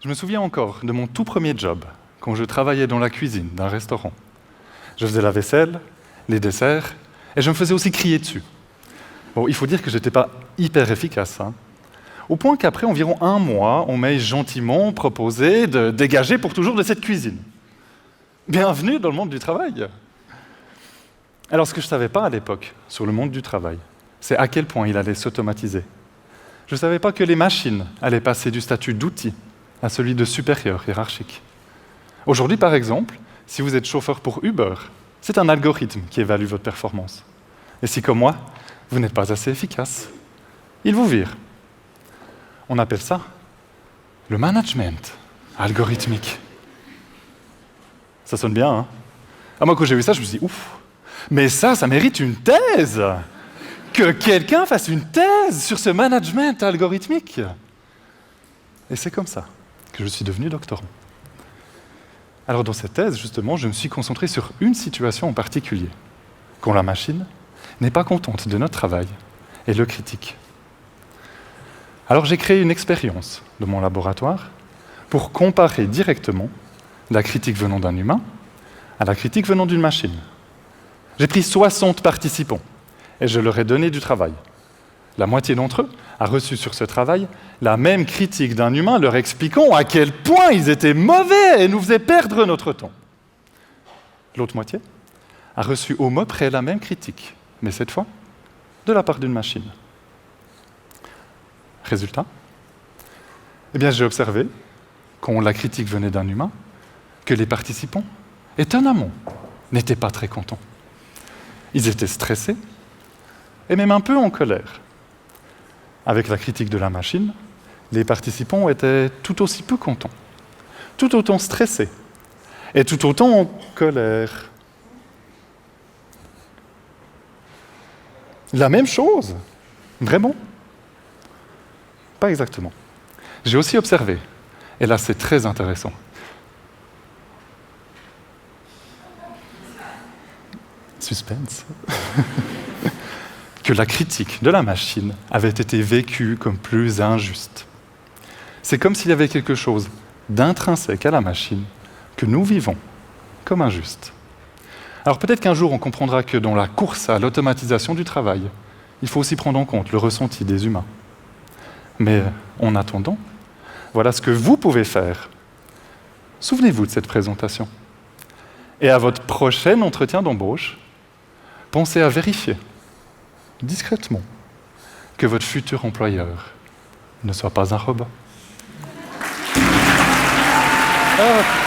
Je me souviens encore de mon tout premier job, quand je travaillais dans la cuisine d'un restaurant. Je faisais la vaisselle, les desserts, et je me faisais aussi crier dessus. Bon, il faut dire que je n'étais pas hyper efficace, hein. Au point qu'après environ 1 mois, on m'ait gentiment proposé de dégager pour toujours de cette cuisine. Bienvenue dans le monde du travail. Alors, ce que je ne savais pas à l'époque sur le monde du travail, c'est à quel point il allait s'automatiser. Je ne savais pas que les machines allaient passer du statut d'outil à celui de supérieur hiérarchique. Aujourd'hui, par exemple, si vous êtes chauffeur pour Uber, c'est un algorithme qui évalue votre performance. Et si, comme moi, vous n'êtes pas assez efficace, il vous vire. On appelle ça le management algorithmique. Ça sonne bien, hein? Ah, moi, quand j'ai vu ça, je me suis dit, ouf, mais ça mérite une thèse! Que quelqu'un fasse une thèse sur ce management algorithmique! Et c'est comme ça que je suis devenu doctorant. Alors, dans cette thèse, justement, je me suis concentré sur une situation en particulier, quand la machine n'est pas contente de notre travail et le critique. Alors j'ai créé une expérience de mon laboratoire pour comparer directement la critique venant d'un humain à la critique venant d'une machine. J'ai pris 60 participants et je leur ai donné du travail. La moitié d'entre eux a reçu sur ce travail la même critique d'un humain leur expliquant à quel point ils étaient mauvais et nous faisaient perdre notre temps. L'autre moitié a reçu au mot près la même critique, mais cette fois de la part d'une machine. Résultat, eh bien, j'ai observé, quand la critique venait d'un humain, que les participants, étonnamment, n'étaient pas très contents. Ils étaient stressés et même un peu en colère. Avec la critique de la machine, les participants étaient tout aussi peu contents, tout autant stressés et tout autant en colère. La même chose, vraiment. Pas exactement. J'ai aussi observé, et là c'est très intéressant, suspense, que la critique de la machine avait été vécue comme plus injuste. C'est comme s'il y avait quelque chose d'intrinsèque à la machine que nous vivons comme injuste. Alors peut-être qu'un jour on comprendra que dans la course à l'automatisation du travail, il faut aussi prendre en compte le ressenti des humains. Mais en attendant, voilà ce que vous pouvez faire. Souvenez-vous de cette présentation. Et à votre prochain entretien d'embauche, pensez à vérifier, discrètement, que votre futur employeur ne soit pas un robot. Ah.